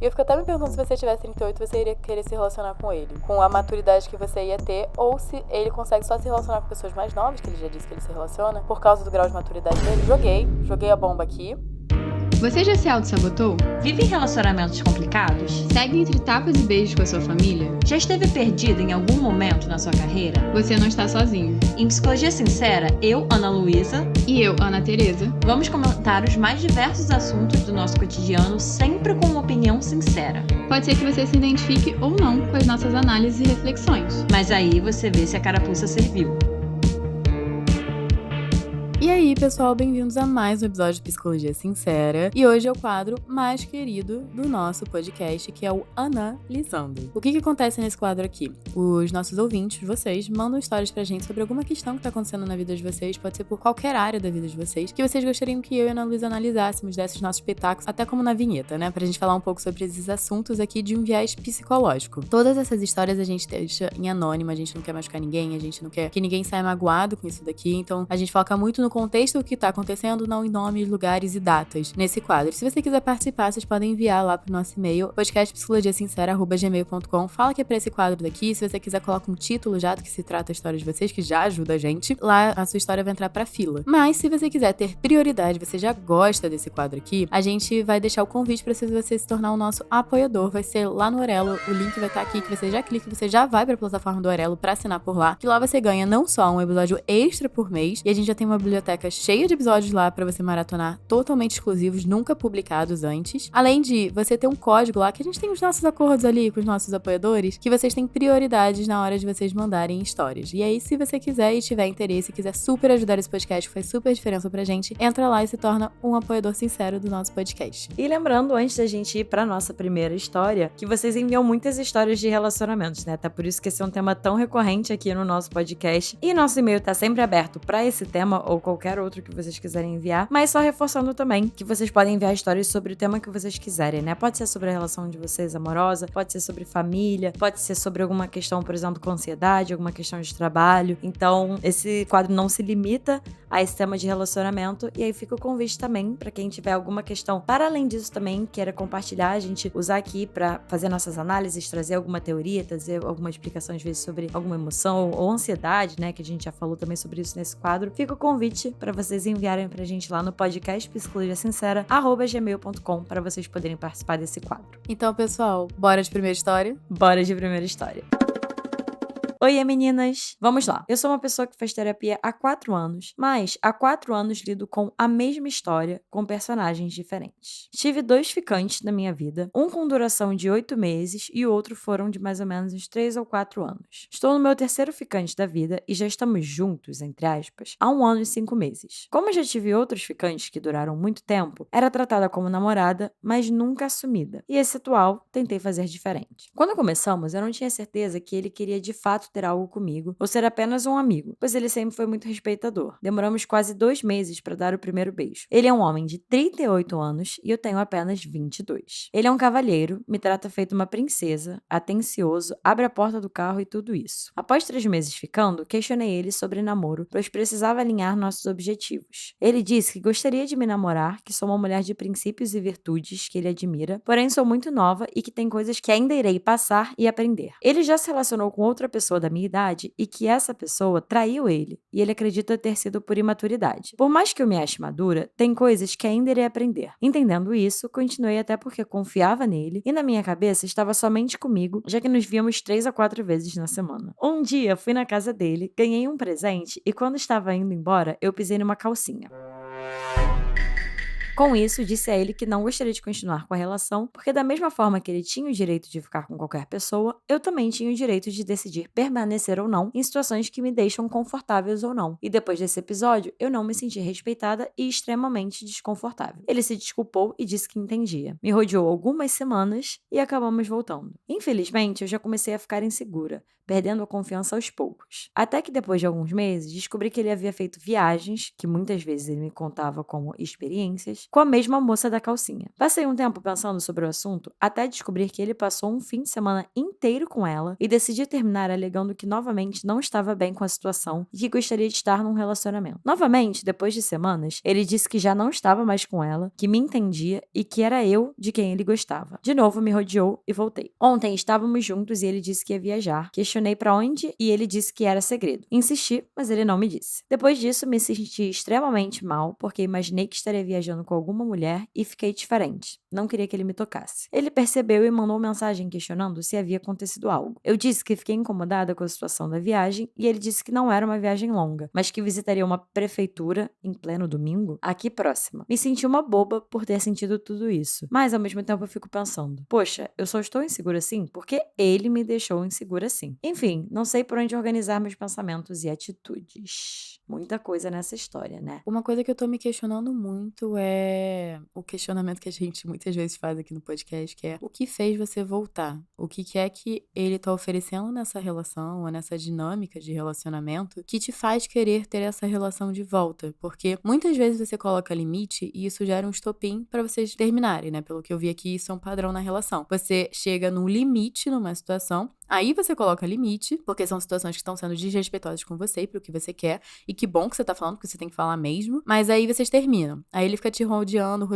E eu fico até me perguntando se você tivesse 38, você iria querer se relacionar com ele, com a maturidade que você ia ter, ou se ele consegue só se relacionar com pessoas mais novas, que ele já disse que ele se relaciona, por causa do grau de maturidade dele. Joguei a bomba aqui. Você já se auto-sabotou? Vive em relacionamentos complicados? Segue entre tapas e beijos com a sua família? Já esteve perdido em algum momento na sua carreira? Você não está sozinho. Em Psicologia Sincera, eu, Ana Luísa, E eu, Ana Tereza, vamos comentar os mais diversos assuntos do nosso cotidiano, sempre com uma opinião sincera. pode ser que você se identifique ou não com as nossas análises e reflexões. Mas aí você vê se a carapuça serviu. E aí, pessoal, bem-vindos a mais um episódio de Psicologia Sincera. E hoje é o quadro mais querido do nosso podcast, que é o Analisando. O que acontece nesse quadro aqui? Os nossos ouvintes, vocês, mandam histórias pra gente sobre alguma questão que tá acontecendo na vida de vocês, pode ser por qualquer área da vida de vocês, que vocês gostariam que eu e a Ana Luísa analisássemos, dessemos nossos pitacos, até como na vinheta, né? Pra gente falar um pouco sobre esses assuntos aqui de um viés psicológico. Todas essas histórias a gente deixa em anônimo, a gente não quer machucar ninguém, a gente não quer que ninguém saia magoado com isso daqui, então a gente foca muito no contexto do que tá acontecendo, não em nomes, lugares e datas nesse quadro. Se você quiser participar, vocês podem enviar lá pro nosso e-mail, podcastpsicologiasincera@gmail.com. Fala que é pra esse quadro daqui. Se você quiser, coloca um título já do que se trata a história de vocês, que já ajuda a gente. Lá a sua história vai entrar pra fila. Mas se você quiser ter prioridade, você já gosta desse quadro aqui, a gente vai deixar o convite pra você se tornar o nosso apoiador. Vai ser lá no Orelo, o link vai estar aqui, que você já clica, você já vai pra plataforma do Orelo pra assinar por lá, que lá você ganha não só um episódio extra por mês, e a gente já tem uma biblioteca cheia de episódios lá pra você maratonar, totalmente exclusivos, nunca publicados antes. Além de você ter um código lá, que a gente tem os nossos acordos ali com os nossos apoiadores, que vocês têm prioridades na hora de vocês mandarem histórias. E aí, se você quiser e tiver interesse, quiser super ajudar esse podcast, que faz super diferença pra gente, entra lá e se torna um apoiador sincero do nosso podcast. E lembrando, antes da gente ir pra nossa primeira história, que vocês enviam muitas histórias de relacionamentos, né? Até por isso que esse é um tema tão recorrente aqui no nosso podcast. E nosso e-mail tá sempre aberto pra esse tema ou qualquer outro que vocês quiserem enviar, mas só reforçando também que vocês podem enviar histórias sobre o tema que vocês quiserem, né? Pode ser sobre a relação de vocês amorosa, pode ser sobre família, pode ser sobre alguma questão, por exemplo, com ansiedade, alguma questão de trabalho. Então, esse quadro não se limita a esse tema de relacionamento, e aí fica o convite também pra quem tiver alguma questão para além disso também, queira compartilhar, a gente usar aqui pra fazer nossas análises, trazer alguma teoria, trazer alguma explicação às vezes sobre alguma emoção ou ansiedade, né, que a gente já falou também sobre isso nesse quadro. Fica o convite pra vocês enviarem pra gente lá no podcast psicologiasincera@gmail.com para vocês poderem participar desse quadro. Então, pessoal, bora de primeira história? Bora de primeira história. Oiê, meninas! Vamos lá. Eu sou uma pessoa que faz terapia há 4 anos, mas há 4 anos lido com a mesma história, com personagens diferentes. Tive 2 ficantes na minha vida, um com duração de 8 meses e o outro foram de mais ou menos uns 3 ou 4 anos. Estou no meu terceiro ficante da vida e já estamos juntos, entre aspas, há 1 ano e 5 meses. Como eu já tive outros ficantes que duraram muito tempo, era tratada como namorada, mas nunca assumida. E esse atual, tentei fazer diferente. Quando começamos, eu não tinha certeza que ele queria de fato ter algo comigo ou ser apenas um amigo, pois ele sempre foi muito respeitador. Demoramos quase 2 meses para dar o primeiro beijo. Ele é um homem de 38 anos e eu tenho apenas 22. Ele é um cavalheiro, me trata feito uma princesa, atencioso, abre a porta do carro e tudo isso. Após 3 meses ficando, questionei ele sobre namoro, pois precisava alinhar nossos objetivos. Ele disse que gostaria de me namorar, que sou uma mulher de princípios e virtudes que ele admira, porém sou muito nova e que tem coisas que ainda irei passar e aprender. Ele já se relacionou com outra pessoa da minha idade e que essa pessoa traiu ele, e ele acredita ter sido por imaturidade. Por mais que eu me ache madura, tem coisas que ainda irei aprender. Entendendo isso, continuei até porque confiava nele e na minha cabeça estava somente comigo, já que nos víamos 3 a 4 vezes na semana. Um dia fui na casa dele, ganhei um presente e quando estava indo embora, eu pisei numa calcinha. Com isso, disse a ele que não gostaria de continuar com a relação, porque da mesma forma que ele tinha o direito de ficar com qualquer pessoa, eu também tinha o direito de decidir permanecer ou não em situações que me deixam confortáveis ou não. E depois desse episódio, eu não me senti respeitada e extremamente desconfortável. Ele se desculpou e disse que entendia. Me rodeou algumas semanas e acabamos voltando. Infelizmente, eu já comecei a ficar insegura, perdendo a confiança aos poucos. Até que depois de alguns meses, descobri que ele havia feito viagens, que muitas vezes ele me contava como experiências, com a mesma moça da calcinha. Passei um tempo pensando sobre o assunto, até descobrir que ele passou um fim de semana inteiro com ela e decidi terminar alegando que novamente não estava bem com a situação e que gostaria de estar num relacionamento. Novamente, depois de semanas, ele disse que já não estava mais com ela, que me entendia e que era eu de quem ele gostava. De novo, me rodeou e voltei. Ontem estávamos juntos e ele disse que ia viajar. Questionei pra onde e ele disse que era segredo. Insisti, mas ele não me disse. Depois disso, me senti extremamente mal porque imaginei que estaria viajando com alguma mulher e fiquei diferente. Não queria que ele me tocasse. Ele percebeu e mandou mensagem questionando se havia acontecido algo. Eu disse que fiquei incomodada com a situação da viagem e ele disse que não era uma viagem longa, mas que visitaria uma prefeitura em pleno domingo aqui próxima. Me senti uma boba por ter sentido tudo isso, mas ao mesmo tempo eu fico pensando, poxa, eu só estou insegura assim porque ele me deixou insegura assim. Enfim, não sei por onde organizar meus pensamentos e atitudes. Muita coisa nessa história, né? Uma coisa que eu tô me questionando muito é o questionamento que a gente muitas vezes faz aqui no podcast, que é o que fez você voltar? O que é que ele tá oferecendo nessa relação ou nessa dinâmica de relacionamento que te faz querer ter essa relação de volta? Porque muitas vezes você coloca limite e isso gera um estopim pra vocês terminarem, né? Pelo que eu vi aqui, isso é um padrão na relação. Você chega num limite numa situação, aí você coloca limite, porque são situações que estão sendo desrespeitosas com você e pro que você quer. E que bom que você tá falando, porque você tem que falar mesmo. Mas aí vocês terminam. Aí ele fica te rodeando.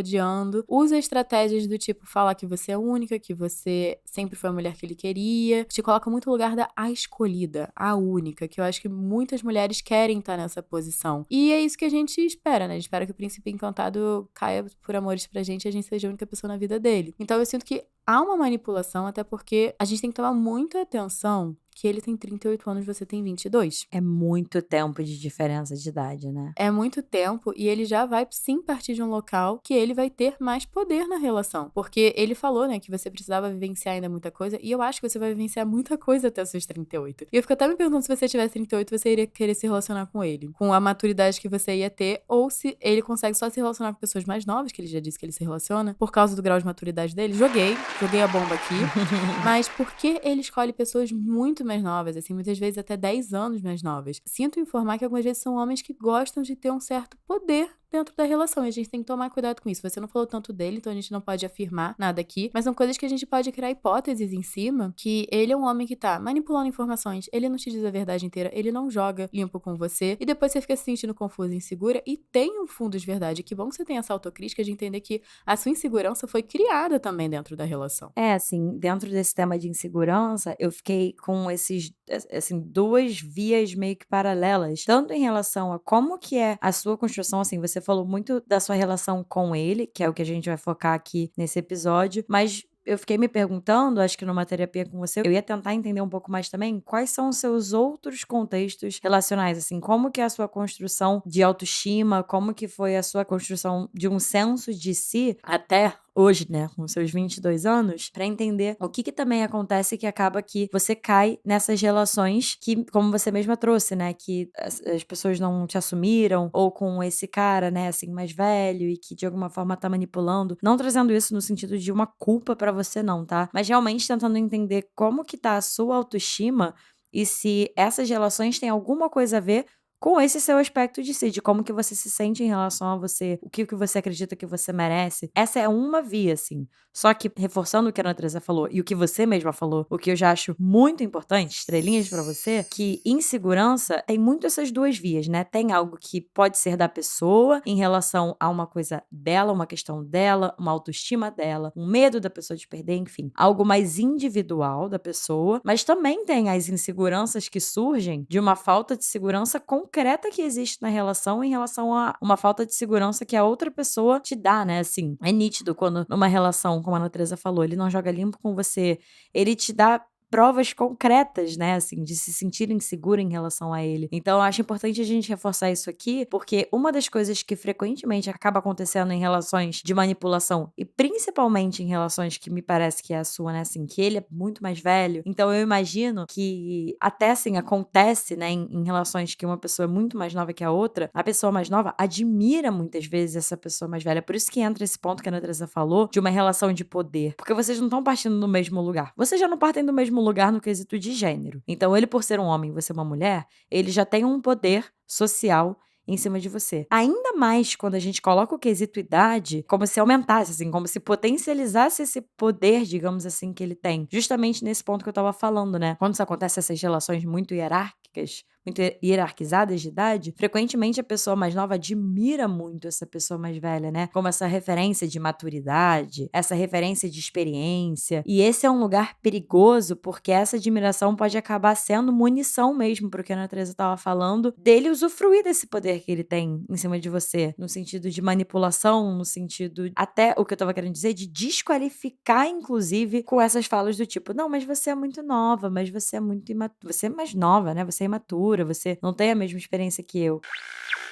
Usa estratégias do tipo falar que você é única, que você sempre foi a mulher que ele queria. Te coloca muito no lugar da a escolhida, a única. Que eu acho que muitas mulheres querem estar nessa posição. E é isso que a gente espera, né? A gente espera que o príncipe encantado caia por amores pra gente e a gente seja a única pessoa na vida dele. Então eu sinto que há uma manipulação, até porque a gente tem que tomar muita atenção que ele tem 38 anos, você tem 22. É muito tempo de diferença de idade, né? É muito tempo e ele já vai sim partir de um local que ele vai ter mais poder na relação. Porque ele falou, né, que você precisava vivenciar ainda muita coisa e eu acho que você vai vivenciar muita coisa até os seus 38. E eu fico até me perguntando se você tivesse 38, você iria querer se relacionar com ele. Com a maturidade que você ia ter ou se ele consegue só se relacionar com pessoas mais novas, que ele já disse que ele se relaciona, por causa do grau de maturidade dele. Joguei a bomba aqui. Mas por que ele escolhe pessoas muito mais novas, assim, muitas vezes até 10 anos mais novas? Sinto informar que algumas vezes são homens que gostam de ter um certo poder dentro da relação, e a gente tem que tomar cuidado com isso. Você não falou tanto dele, então a gente não pode afirmar nada aqui, mas são coisas que a gente pode criar hipóteses em cima, que ele é um homem que tá manipulando informações, ele não te diz a verdade inteira, ele não joga limpo com você, e depois você fica se sentindo confusa e insegura, e tem um fundo de verdade. Que bom que você tem essa autocrítica de entender que a sua insegurança foi criada também dentro da relação. É, assim, dentro desse tema de insegurança, eu fiquei com assim, duas vias meio que paralelas, tanto em relação a como que é a sua construção, assim, você falou muito da sua relação com ele, que é o que a gente vai focar aqui nesse episódio, mas eu fiquei me perguntando, acho que numa terapia com você, eu ia tentar entender um pouco mais também quais são os seus outros contextos relacionais, assim, como que é a sua construção de autoestima, como que foi a sua construção de um senso de si até hoje, né, com seus 22 anos, pra entender o que também acontece que acaba que você cai nessas relações que, como você mesma trouxe, né, que as pessoas não te assumiram, ou com esse cara, né, assim, mais velho e que de alguma forma tá manipulando, não trazendo isso no sentido de uma culpa pra você não, tá? Mas realmente tentando entender como que tá a sua autoestima e se essas relações têm alguma coisa a ver com esse seu aspecto de si, de como que você se sente em relação a você, o que você acredita que você merece. Essa é uma via, assim. Só que, reforçando o que a Ana Teresa falou e o que você mesma falou, o que eu já acho muito importante, estrelinhas pra você, que insegurança tem muito essas duas vias, né? Tem algo que pode ser da pessoa em relação a uma coisa dela, uma questão dela, uma autoestima dela, um medo da pessoa de perder, enfim. Algo mais individual da pessoa, mas também tem as inseguranças que surgem de uma falta de segurança concreta que existe na relação em relação a uma falta de segurança que a outra pessoa te dá, né? Assim, é nítido quando numa relação, como a Ana Teresa falou, ele não joga limpo com você, ele te dá provas concretas, né, assim, de se sentir insegura em relação a ele. Então, eu acho importante a gente reforçar isso aqui, porque uma das coisas que frequentemente acaba acontecendo em relações de manipulação, e principalmente em relações que me parece que é a sua, né, assim, que ele é muito mais velho, então eu imagino que até, assim, acontece, né, em relações que uma pessoa é muito mais nova que a outra, a pessoa mais nova admira muitas vezes essa pessoa mais velha. Por isso que entra esse ponto que a Ana Teresa falou, de uma relação de poder, porque vocês não estão partindo do mesmo lugar. Vocês já não partem do mesmo lugar no quesito de gênero. Então, ele, por ser um homem e você uma mulher, ele já tem um poder social em cima de você. Ainda mais quando a gente coloca o quesito idade como se aumentasse, assim, como se potencializasse esse poder, digamos assim, que ele tem. Justamente nesse ponto que eu tava falando, né? Quando isso acontece, essas relações muito hierárquicas, muito hierarquizadas de idade, frequentemente a pessoa mais nova admira muito essa pessoa mais velha, né? Como essa referência de maturidade, essa referência de experiência. E esse é um lugar perigoso porque essa admiração pode acabar sendo munição mesmo pro que a Ana Teresa tava falando, dele usufruir desse poder que ele tem em cima de você, no sentido de manipulação, no sentido até o que eu tava querendo dizer, de desqualificar, inclusive, com essas falas do tipo, não, mas você é muito nova, mas você é muito imatura, você é mais nova, né? Você é imatura, você não tem a mesma experiência que eu.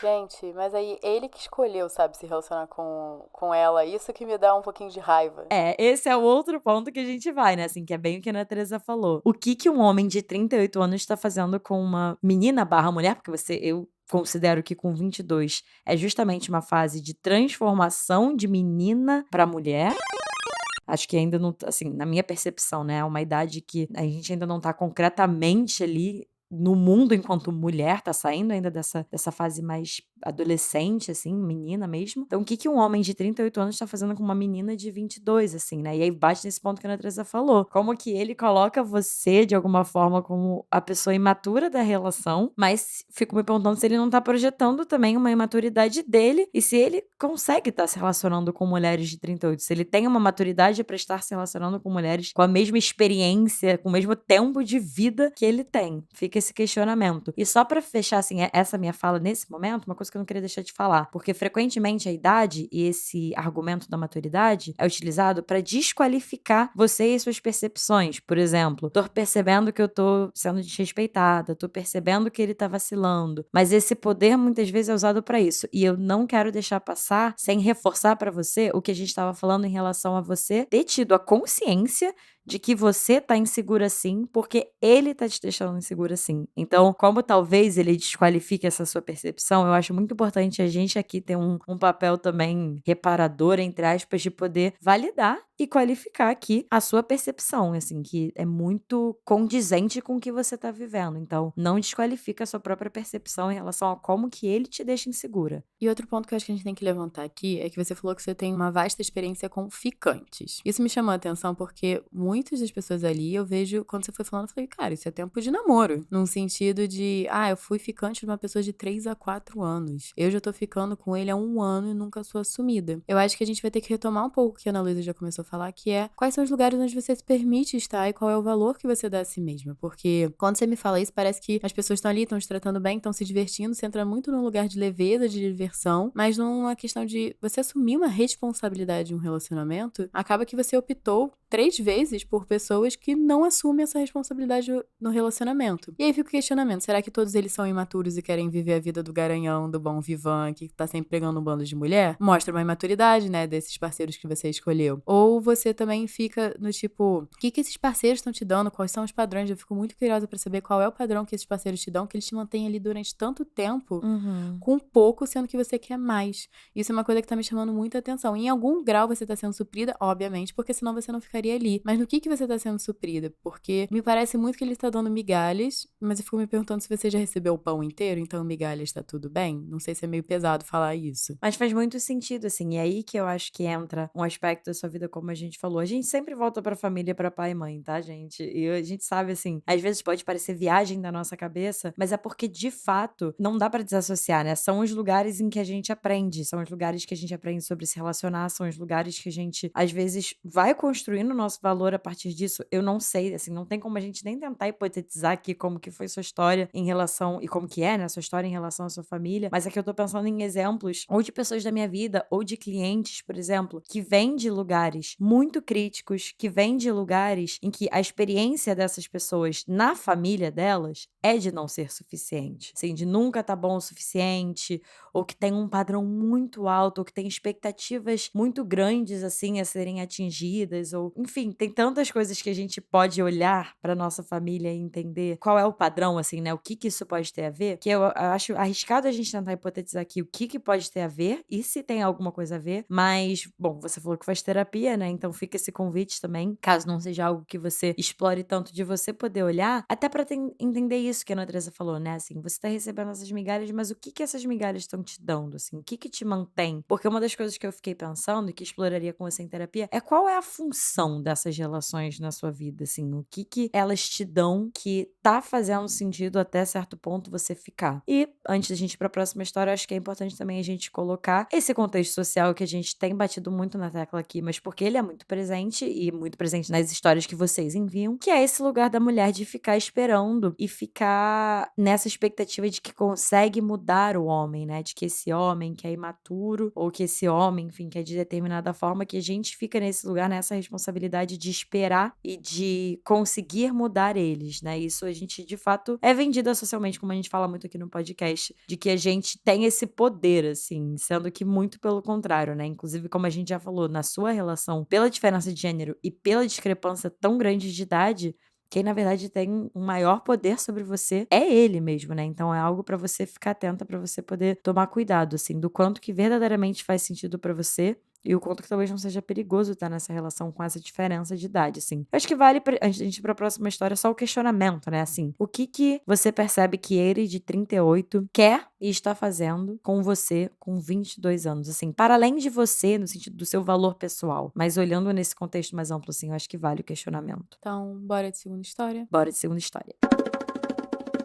Gente, mas aí ele que escolheu, sabe, se relacionar com ela. Isso que me dá um pouquinho de raiva. Esse é o outro ponto que a gente vai, né? Assim, que é bem o que a Ana Teresa falou. O que um homem de 38 anos está fazendo com uma menina barra mulher? Porque eu considero que com 22 é justamente uma fase de transformação de menina para mulher. Acho que ainda não, assim, na minha percepção, né? É uma idade que a gente ainda não tá concretamente ali no mundo enquanto mulher, tá saindo ainda dessa fase mais adolescente, assim, menina mesmo. Então, o que um homem de 38 anos tá fazendo com uma menina de 22, assim, né? E aí bate nesse ponto que a Ana Teresa falou. Como que ele coloca você, de alguma forma, como a pessoa imatura da relação, mas fico me perguntando se ele não tá projetando também uma imaturidade dele e se ele consegue estar se relacionando com mulheres de 38, se ele tem uma maturidade para estar se relacionando com mulheres com a mesma experiência, com o mesmo tempo de vida que ele tem. Fica esse questionamento. E só pra fechar, assim, essa minha fala nesse momento, uma coisa que eu não queria deixar de falar, porque frequentemente a idade e esse argumento da maturidade é utilizado pra desqualificar você e suas percepções. Por exemplo, tô percebendo que eu tô sendo desrespeitada, tô percebendo que ele tá vacilando, mas esse poder muitas vezes é usado pra isso, e eu não quero deixar passar sem reforçar pra você o que a gente tava falando em relação a você ter tido a consciência de que você tá insegura sim, porque ele tá te deixando insegura sim. Então, como talvez ele desqualifique essa sua percepção, eu acho muito importante a gente aqui ter um papel também reparador, entre aspas, de poder validar e qualificar aqui a sua percepção, assim, que é muito condizente com o que você tá vivendo. Então, não desqualifica a sua própria percepção em relação a como que ele te deixa insegura. E outro ponto que eu acho que a gente tem que levantar aqui é que você falou que você tem uma vasta experiência com ficantes. Isso me chamou a atenção porque muitas das pessoas ali, eu vejo, quando você foi falando, eu falei, cara, isso é tempo de namoro. Num sentido de, eu fui ficante de uma pessoa de 3 a 4 anos. Eu já tô ficando com ele há 1 ano e nunca sou assumida. Eu acho que a gente vai ter que retomar um pouco o que a Ana Luísa já começou a falar, que é quais são os lugares onde você se permite estar e qual é o valor que você dá a si mesma. Porque quando você me fala isso, parece que as pessoas estão ali, estão te tratando bem, estão se divertindo, você entra muito num lugar de leveza, de diversão, mas numa questão de você assumir uma responsabilidade em um relacionamento, acaba que você optou 3 vezes por pessoas que não assumem essa responsabilidade no relacionamento. E aí fica o questionamento, será que todos eles são imaturos e querem viver a vida do garanhão, do bom vivan, que tá sempre pegando um bando de mulher? Mostra uma imaturidade, né, desses parceiros que você escolheu. Ou você também fica no tipo, o que esses parceiros estão te dando? Quais são os padrões? Eu fico muito curiosa pra saber qual é o padrão que esses parceiros te dão, que eles te mantêm ali durante tanto tempo, com pouco, sendo que você quer mais. Isso é uma coisa que tá me chamando muita atenção. Em algum grau você tá sendo suprida, obviamente, porque senão você não ficaria ali. Mas no que você tá sendo suprida? Porque me parece muito que ele tá dando migalhas, mas eu fico me perguntando se você já recebeu o pão inteiro, então migalhas tá tudo bem? Não sei se é meio pesado falar isso. Mas faz muito sentido, assim, e aí que eu acho que entra um aspecto da sua vida, como a gente falou. A gente sempre volta pra família, pra pai e mãe, tá, gente? E a gente sabe, assim, às vezes pode parecer viagem da nossa cabeça, mas é porque, de fato, não dá pra desassociar, né? São os lugares em que a gente aprende, são os lugares que a gente aprende sobre se relacionar, são os lugares que a gente, às vezes, vai construindo o nosso valor a partir disso. Eu não sei, assim, não tem como a gente nem tentar hipotetizar aqui como que foi sua história em relação, e como que é, né, sua história em relação à sua família, mas aqui eu tô pensando em exemplos, ou de pessoas da minha vida, ou de clientes, por exemplo, que vêm de lugares muito críticos, que vêm de lugares em que a experiência dessas pessoas na família delas é de não ser suficiente, assim, de nunca tá bom o suficiente, ou que tem um padrão muito alto, ou que tem expectativas muito grandes, assim, a serem atingidas, ou, enfim, tem tantas coisas que a gente pode olhar pra nossa família e entender qual é o padrão, assim, né? O que isso pode ter a ver, que eu acho arriscado a gente tentar hipotetizar aqui o que pode ter a ver e se tem alguma coisa a ver, mas, bom, você falou que faz terapia, né? Então fica esse convite também, caso não seja algo que você explore tanto, de você poder olhar, até pra entender isso que a Ana Teresa falou, né? Assim, você tá recebendo essas migalhas, mas o que essas migalhas estão te dando, assim? O que te mantém? Porque uma das coisas que eu fiquei pensando e que exploraria com você em terapia é qual é a função dessas relações na sua vida, assim? O que elas te dão que tá fazendo sentido até certo ponto você ficar? E antes da gente ir pra próxima história, acho que é importante também a gente colocar esse contexto social que a gente tem batido muito na tecla aqui, mas porque ele é muito presente e muito presente nas histórias que vocês enviam, que é esse lugar da mulher de ficar esperando e ficar nessa expectativa de que consegue mudar o homem, né? De que esse homem que é imaturo ou que esse homem, enfim, que é de determinada forma, que a gente fica nesse lugar, nessa responsabilidade de esperar e de conseguir mudar eles, né? Isso a gente, de fato, é vendida socialmente, como a gente fala muito aqui no podcast, de que a gente tem esse poder, assim, sendo que muito pelo contrário, né? Inclusive, como a gente já falou, na sua relação, pela diferença de gênero e pela discrepância tão grande de idade, quem na verdade tem um maior poder sobre você é ele mesmo, né? Então é algo pra você ficar atenta, pra você poder tomar cuidado, assim, do quanto que verdadeiramente faz sentido pra você e o quanto que talvez não seja perigoso estar nessa relação com essa diferença de idade, assim. Eu acho que vale, antes da gente ir pra próxima história, só o questionamento, né? Assim, o que você percebe que ele, de 38, quer e está fazendo com você com 22 anos, assim, para além de você, no sentido do seu valor pessoal, mas olhando nesse contexto mais amplo, assim, eu acho que vale o questionamento. Então, bora de segunda história? Bora de segunda história.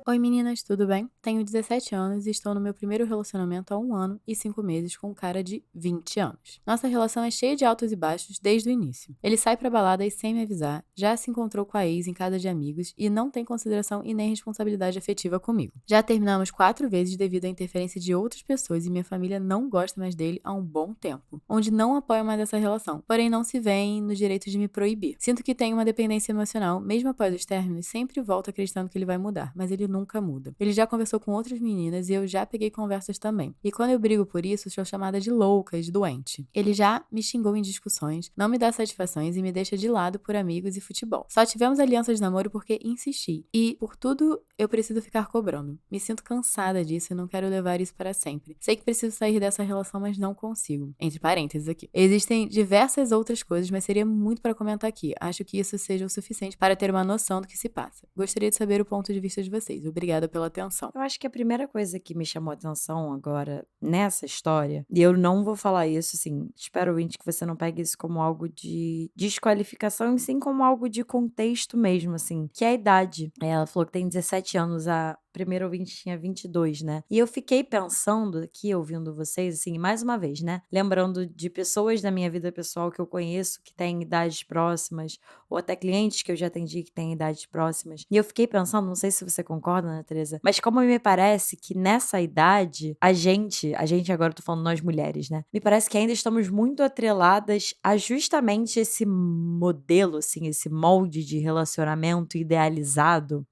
Oi meninas, tudo bem? Tenho 17 anos e estou no meu primeiro relacionamento há 1 ano e 5 meses com um cara de 20 anos. Nossa relação é cheia de altos e baixos desde o início. Ele sai pra balada e sem me avisar, já se encontrou com a ex em casa de amigos e não tem consideração e nem responsabilidade afetiva comigo. Já terminamos 4 vezes devido à interferência de outras pessoas e minha família não gosta mais dele há um bom tempo, onde não apoia mais essa relação, porém não se veem no direito de me proibir. Sinto que tenho uma dependência emocional, mesmo após os términos, sempre volto acreditando que ele vai mudar, mas ele nunca muda. Ele já conversou com outras meninas e eu já peguei conversas também. E quando eu brigo por isso, sou chamada de louca e de doente. Ele já me xingou em discussões, não me dá satisfações e me deixa de lado por amigos e futebol. Só tivemos aliança de namoro porque insisti. E, por tudo, eu preciso ficar cobrando. Me sinto cansada disso e não quero levar isso para sempre. Sei que preciso sair dessa relação, mas não consigo. Entre parênteses aqui. Existem diversas outras coisas, mas seria muito para comentar aqui. Acho que isso seja o suficiente para ter uma noção do que se passa. Gostaria de saber o ponto de vista de vocês. Obrigada pela atenção. Eu acho que a primeira coisa que me chamou a atenção agora nessa história, e eu não vou falar isso, assim, espero, ouvinte, que você não pegue isso como algo de desqualificação, e sim como algo de contexto mesmo, assim, que é a idade. Ela falou que tem 17 anos, a primeira ouvinte tinha 22, né? E eu fiquei pensando aqui, ouvindo vocês, assim, mais uma vez, né? Lembrando de pessoas da minha vida pessoal que eu conheço, que têm idades próximas, ou até clientes que eu já atendi que têm idades próximas. E eu fiquei pensando, não sei se você concorda, Ana Teresa, mas como me parece que nessa idade, a gente agora eu tô falando nós mulheres, né? Me parece que ainda estamos muito atreladas a justamente esse modelo, assim, esse molde de relacionamento idealizado,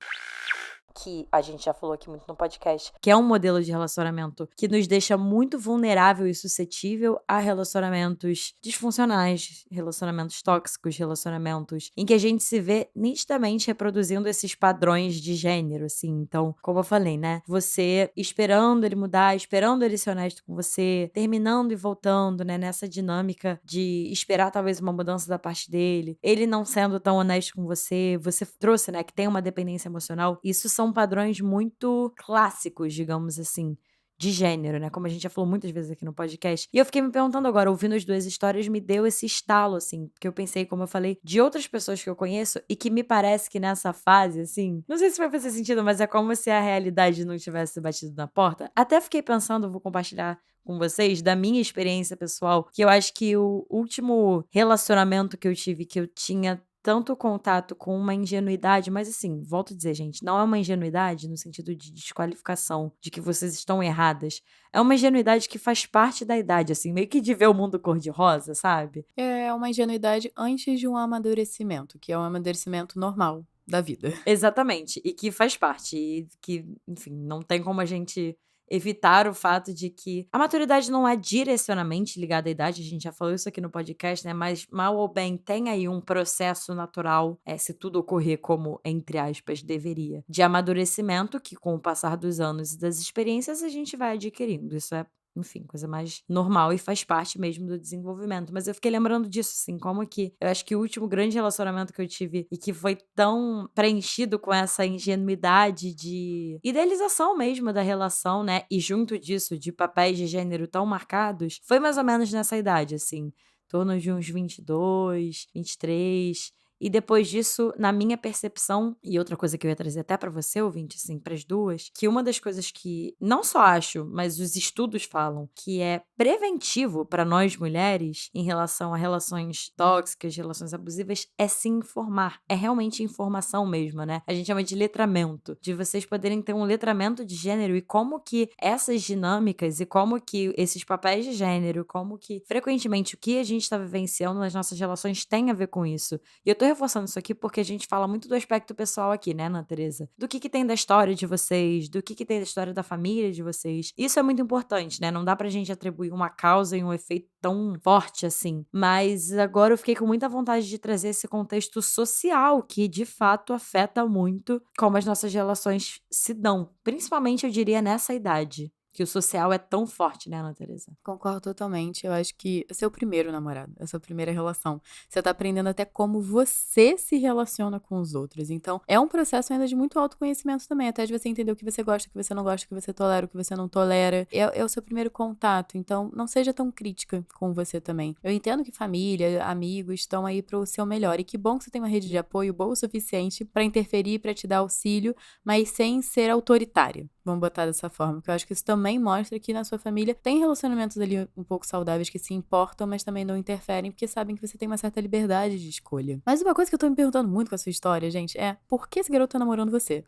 que a gente já falou aqui muito no podcast, que é um modelo de relacionamento que nos deixa muito vulnerável e suscetível a relacionamentos disfuncionais, relacionamentos tóxicos, relacionamentos em que a gente se vê nitidamente reproduzindo esses padrões de gênero, assim. Então, como eu falei, né? Você esperando ele mudar, esperando ele ser honesto com você, terminando e voltando, né? Nessa dinâmica de esperar talvez uma mudança da parte dele, ele não sendo tão honesto com você, você trouxe, né? Que tem uma dependência emocional. Isso são padrões muito clássicos, digamos assim, de gênero, né? Como a gente já falou muitas vezes aqui no podcast. E eu fiquei me perguntando agora, ouvindo as duas histórias, me deu esse estalo, assim, porque eu pensei, como eu falei, de outras pessoas que eu conheço e que me parece que nessa fase, assim, não sei se vai fazer sentido, mas é como se a realidade não tivesse batido na porta. Até fiquei pensando, vou compartilhar com vocês, da minha experiência pessoal, que eu acho que o último relacionamento que eu tive, que eu tinha tanto contato com uma ingenuidade, mas assim, volto a dizer, gente, não é uma ingenuidade no sentido de desqualificação, de que vocês estão erradas. É uma ingenuidade que faz parte da idade, assim, meio que de ver o mundo cor-de-rosa, sabe? É uma ingenuidade antes de um amadurecimento, que é um amadurecimento normal da vida. Exatamente, e que faz parte, e que, enfim, não tem como a gente evitar o fato de que a maturidade não é direcionamente ligada à idade, a gente já falou isso aqui no podcast, né? Mas mal ou bem tem aí um processo natural, se tudo ocorrer como, entre aspas, deveria, de amadurecimento que com o passar dos anos e das experiências a gente vai adquirindo. Isso é, enfim, coisa mais normal e faz parte mesmo do desenvolvimento. Mas eu fiquei lembrando disso, assim, como que eu acho que o último grande relacionamento que eu tive e que foi tão preenchido com essa ingenuidade de idealização mesmo da relação, né? E junto disso, de papéis de gênero tão marcados, foi mais ou menos nessa idade, assim, em torno de uns 22, 23. E depois disso, na minha percepção, e outra coisa que eu ia trazer até pra você, ouvinte, assim, pras duas, que uma das coisas que não só acho, mas os estudos falam que é preventivo pra nós mulheres em relação a relações tóxicas, relações abusivas, é se informar. É realmente informação mesmo, né? A gente chama de letramento, de vocês poderem ter um letramento de gênero e como que essas dinâmicas e como que esses papéis de gênero, como que frequentemente o que a gente tá vivenciando nas nossas relações tem a ver com isso. E eu tô reforçando isso aqui porque a gente fala muito do aspecto pessoal aqui, né, Ana Teresa? Do que tem da história de vocês, do que tem da história da família de vocês. Isso é muito importante, né? Não dá pra gente atribuir uma causa e um efeito tão forte assim. Mas agora eu fiquei com muita vontade de trazer esse contexto social que, de fato, afeta muito como as nossas relações se dão. Principalmente, eu diria, nessa idade. Que o social é tão forte, né, Ana Teresa? Concordo totalmente. Eu acho que é seu primeiro namorado, é sua primeira relação. Você tá aprendendo até como você se relaciona com os outros. Então, é um processo ainda de muito autoconhecimento também, até de você entender o que você gosta, o que você não gosta, o que você tolera, o que você não tolera. É o seu primeiro contato. Então, não seja tão crítica com você também. Eu entendo que família, amigos estão aí pro seu melhor. E que bom que você tem uma rede de apoio boa o suficiente pra interferir, pra te dar auxílio, mas sem ser autoritária. Vamos botar dessa forma, porque eu acho que isso também mostra que na sua família tem relacionamentos ali um pouco saudáveis que se importam, mas também não interferem, porque sabem que você tem uma certa liberdade de escolha. Mas uma coisa que eu tô me perguntando muito com a sua história, gente, é por que esse garoto tá namorando você?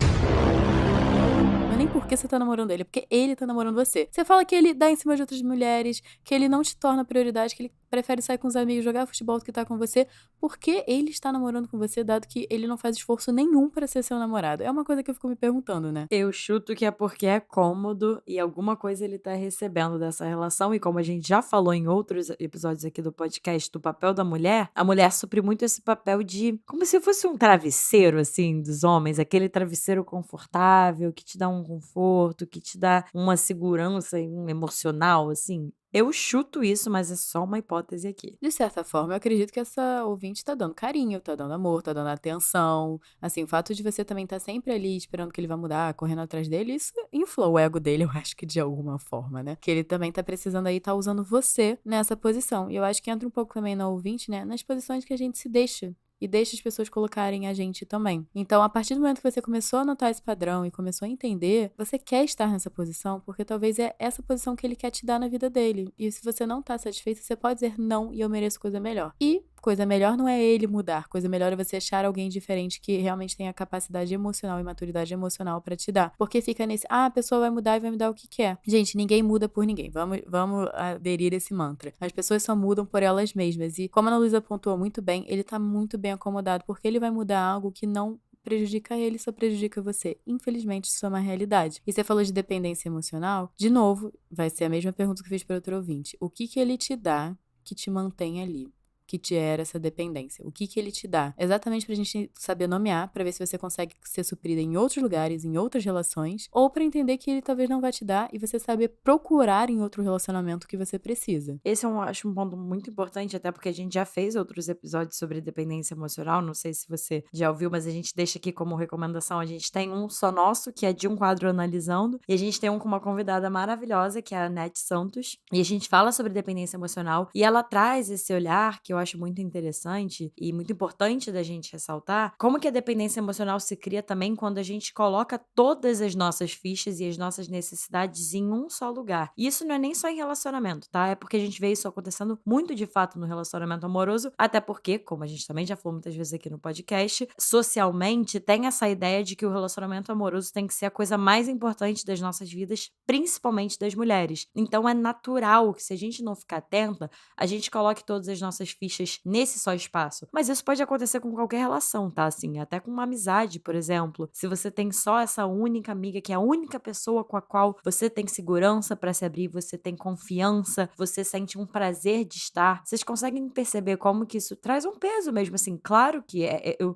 Não é nem por que você tá namorando ele, é porque ele tá namorando você. Você fala que ele dá em cima de outras mulheres, que ele não te torna prioridade, que ele prefere sair com os amigos, jogar futebol do que tá com você. Por que ele está namorando com você, dado que ele não faz esforço nenhum pra ser seu namorado? É uma coisa que eu fico me perguntando, né? Eu chuto que é porque é cômodo e alguma coisa ele tá recebendo dessa relação. E como a gente já falou em outros episódios aqui do podcast do papel da mulher, a mulher supre muito esse papel de como se fosse um travesseiro, assim, dos homens. Aquele travesseiro confortável, que te dá um conforto, que te dá uma segurança emocional, assim. Eu chuto isso, mas é só uma hipótese aqui. De certa forma, eu acredito que essa ouvinte tá dando carinho, tá dando amor, tá dando atenção. Assim, o fato de você também estar sempre ali esperando que ele vá mudar, correndo atrás dele, isso infla o ego dele, eu acho que de alguma forma, né? Que ele também tá precisando aí, tá usando você nessa posição. E eu acho que entra um pouco também na ouvinte, né? Nas posições que a gente se deixa. E deixa as pessoas colocarem a gente também. Então, a partir do momento que você começou a notar esse padrão e começou a entender, você quer estar nessa posição, porque talvez é essa posição que ele quer te dar na vida dele. E se você não tá satisfeito, você pode dizer não e eu mereço coisa melhor. E coisa melhor não é ele mudar, coisa melhor é você achar alguém diferente que realmente tenha capacidade emocional e maturidade emocional pra te dar. Porque fica nesse, a pessoa vai mudar e vai me dar o que quer. Gente, ninguém muda por ninguém. Vamos aderir esse mantra. As pessoas só mudam por elas mesmas. E como a Ana Luísa pontuou muito bem, ele tá muito bem acomodado, porque ele vai mudar algo que não prejudica ele, só prejudica você. Infelizmente, isso é uma realidade. E você falou de dependência emocional, de novo, vai ser a mesma pergunta que eu fiz para outro ouvinte. O que ele te dá que te mantém ali? Que te gera essa dependência. O que ele te dá? Exatamente pra gente saber nomear, pra ver se você consegue ser suprida em outros lugares, em outras relações, ou pra entender que ele talvez não vai te dar e você saber procurar em outro relacionamento que você precisa. Esse acho um ponto muito importante, até porque a gente já fez outros episódios sobre dependência emocional, não sei se você já ouviu, mas a gente deixa aqui como recomendação, a gente tem um só nosso, que é de um quadro analisando, e a gente tem um com uma convidada maravilhosa, que é a Nete Santos, e a gente fala sobre dependência emocional, e ela traz esse olhar que eu acho muito interessante e muito importante da gente ressaltar, como que a dependência emocional se cria também quando a gente coloca todas as nossas fichas e as nossas necessidades em um só lugar. E isso não é nem só em relacionamento, tá? É porque a gente vê isso acontecendo muito de fato no relacionamento amoroso, até porque, como a gente também já falou muitas vezes aqui no podcast, socialmente tem essa ideia de que o relacionamento amoroso tem que ser a coisa mais importante das nossas vidas, principalmente das mulheres. Então é natural que se a gente não ficar atenta, a gente coloque todas as nossas fichas fichas nesse só espaço. Mas isso pode acontecer com qualquer relação, tá? Assim, até com uma amizade, por exemplo. Se você tem só essa única amiga, que é a única pessoa com a qual você tem segurança pra se abrir, você tem confiança, você sente um prazer de estar, vocês conseguem perceber como que isso traz um peso mesmo, assim. Claro que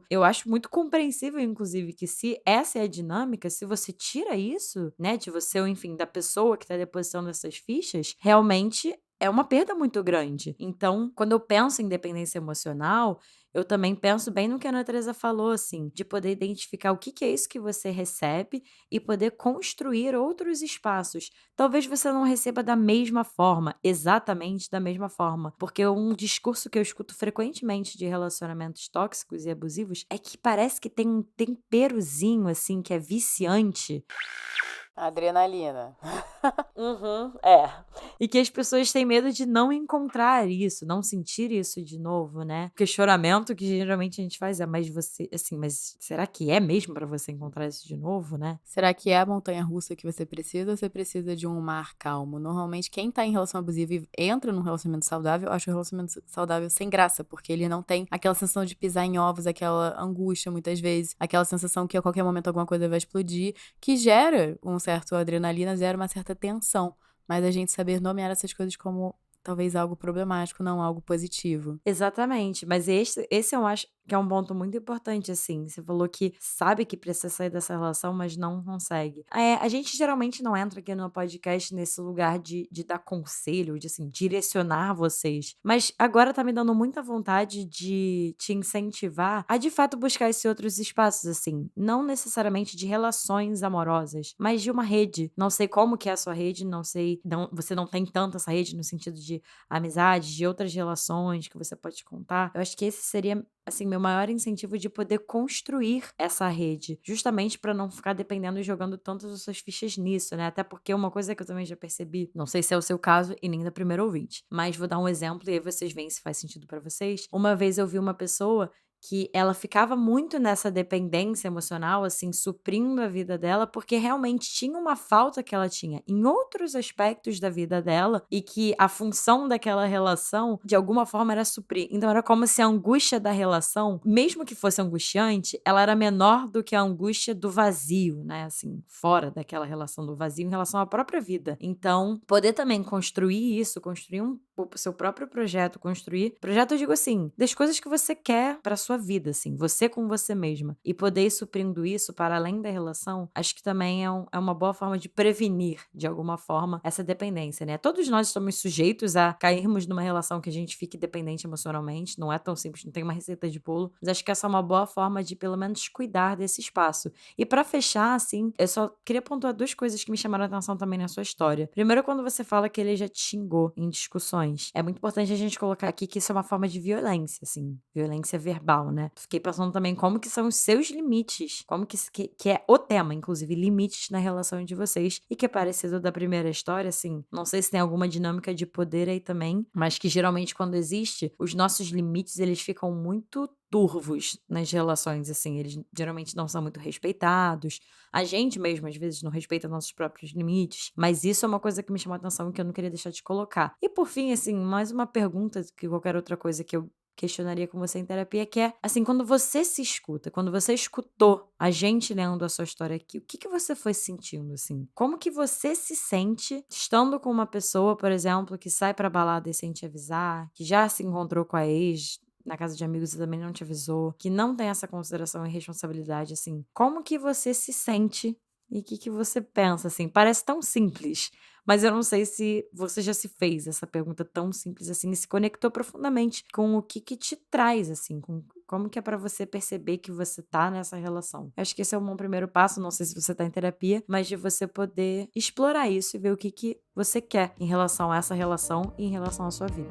eu acho muito compreensível, inclusive, que se essa é a dinâmica, se você tira isso, né, de você ou, enfim, da pessoa que tá depositando essas fichas, realmente é uma perda muito grande. Então, quando eu penso em dependência emocional, eu também penso bem no que a Ana Teresa falou, assim, de poder identificar o que que é isso que você recebe e poder construir outros espaços. Talvez você não receba da mesma forma, exatamente da mesma forma, porque um discurso que eu escuto frequentemente de relacionamentos tóxicos e abusivos é que parece que tem um temperozinho, assim, que é viciante. Adrenalina. Uhum, é. E que as pessoas têm medo de não encontrar isso, não sentir isso de novo, né? O questionamento que geralmente a gente faz é, mas você, assim, mas será que é mesmo pra você encontrar isso de novo, né? Será que é a montanha-russa que você precisa ou você precisa de um mar calmo? Normalmente, quem tá em relação abusiva e entra num relacionamento saudável, acha o relacionamento saudável sem graça, porque ele não tem aquela sensação de pisar em ovos, aquela angústia, muitas vezes, aquela sensação que a qualquer momento alguma coisa vai explodir, que gera um certo adrenalina, gera uma certa tensão. Mas a gente saber nomear essas coisas como talvez algo problemático, não algo positivo. Exatamente, mas esse eu acho que é um ponto muito importante, assim. Você falou que sabe que precisa sair dessa relação, mas não consegue. A gente geralmente não entra aqui no podcast nesse lugar de dar conselho, de, assim, direcionar vocês. Mas agora tá me dando muita vontade de te incentivar a, de fato, buscar esses outros espaços, assim. Não necessariamente de relações amorosas, mas de uma rede. Não sei como que é a sua rede, não sei. Você não tem tanto essa rede no sentido de amizade, de outras relações que você pode contar. Eu acho que esse seria, assim, meu maior incentivo de poder construir essa rede, justamente pra não ficar dependendo e jogando tantas das suas fichas nisso, né? Até porque uma coisa que eu também já percebi, não sei se é o seu caso e nem da primeira ouvinte, mas vou dar um exemplo e aí vocês veem se faz sentido pra vocês. Uma vez eu vi uma pessoa que ela ficava muito nessa dependência emocional, assim, suprindo a vida dela, porque realmente tinha uma falta que ela tinha em outros aspectos da vida dela e que a função daquela relação, de alguma forma, era suprir. Então era como se a angústia da relação, mesmo que fosse angustiante, ela era menor do que a angústia do vazio, né? Assim, fora daquela relação do vazio em relação à própria vida. Então, poder também construir isso, construir o seu próprio projeto, projeto, eu digo assim, das coisas que você quer pra sua vida, assim, você com você mesma, e poder ir suprindo isso para além da relação, acho que também é uma boa forma de prevenir, de alguma forma, essa dependência, né? Todos nós estamos sujeitos a cairmos numa relação que a gente fique dependente emocionalmente, não é tão simples, não tem uma receita de bolo, mas acho que essa é uma boa forma de, pelo menos, cuidar desse espaço. E pra fechar, assim, eu só queria pontuar duas coisas que me chamaram a atenção também na sua história. Primeiro, quando você fala que ele já te xingou em discussões. É muito importante a gente colocar aqui que isso é uma forma de violência, assim, violência verbal, né? Fiquei pensando também como que são os seus limites, como que é o tema, inclusive, limites na relação de vocês, e que é parecido da primeira história, assim, não sei se tem alguma dinâmica de poder aí também, mas que geralmente quando existe, os nossos limites, eles ficam muito turvos nas relações, assim, eles geralmente não são muito respeitados, a gente mesmo às vezes não respeita nossos próprios limites, mas isso é uma coisa que me chamou a atenção e que eu não queria deixar de colocar. E por fim, assim, mais uma pergunta que qualquer outra coisa que eu questionaria com você em terapia, que é, assim, quando você se escuta, quando você escutou a gente lendo a sua história aqui, o que que você foi sentindo, assim? Como que você se sente estando com uma pessoa, por exemplo, que sai pra balada e sem te avisar, que já se encontrou com a ex na casa de amigos e também não te avisou, que não tem essa consideração e responsabilidade, assim, como que você se sente e o que que você pensa, assim? Parece tão simples, mas eu não sei se você já se fez essa pergunta tão simples assim e se conectou profundamente com o que te traz, assim, com como que é pra você perceber que você tá nessa relação. Acho que esse é um bom primeiro passo, não sei se você tá em terapia, mas de você poder explorar isso e ver o que você quer em relação a essa relação e em relação à sua vida.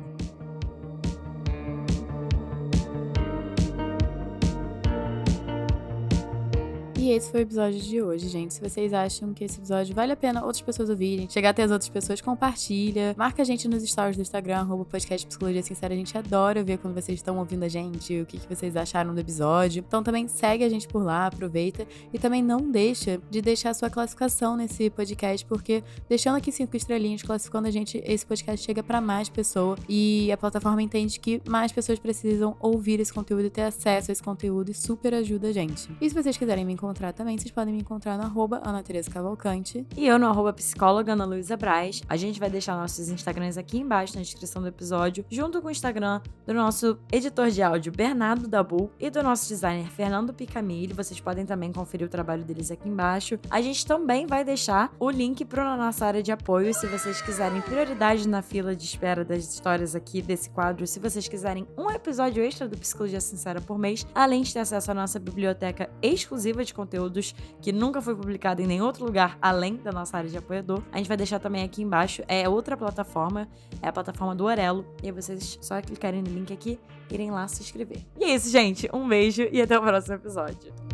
E E esse foi o episódio de hoje, gente. Se vocês acham que esse episódio vale a pena outras pessoas ouvirem, chegar até as outras pessoas, compartilha. Marca a gente nos stories do Instagram, @podcast Psicologia Sincera. A gente adora ver quando vocês estão ouvindo a gente, o que vocês acharam do episódio. Então também segue a gente por lá, aproveita. E também não deixa de deixar a sua classificação nesse podcast, porque deixando aqui 5 estrelinhas, classificando a gente, esse podcast chega pra mais pessoas e a plataforma entende que mais pessoas precisam ouvir esse conteúdo e ter acesso a esse conteúdo e super ajuda a gente. E se vocês quiserem me encontrar também, vocês podem me encontrar no @AnaTeresaCavalcante. E eu no @psicóloga Ana Luísa Braz. A gente vai deixar nossos Instagrams aqui embaixo na descrição do episódio, junto com o Instagram do nosso editor de áudio Bernardo Dabu e do nosso designer Fernando Picamilho. Vocês podem também conferir o trabalho deles aqui embaixo. A gente também vai deixar o link para nossa área de apoio, se vocês quiserem prioridade na fila de espera das histórias aqui desse quadro, se vocês quiserem um episódio extra do Psicologia Sincera por mês, além de ter acesso à nossa biblioteca exclusiva de conteúdos que nunca foi publicado em nenhum outro lugar além da nossa área de apoiador. A gente vai deixar também aqui embaixo, é outra plataforma, é a plataforma do Orelo, e aí vocês só clicarem no link aqui, irem lá se inscrever. E é isso, gente, um beijo e até o próximo episódio.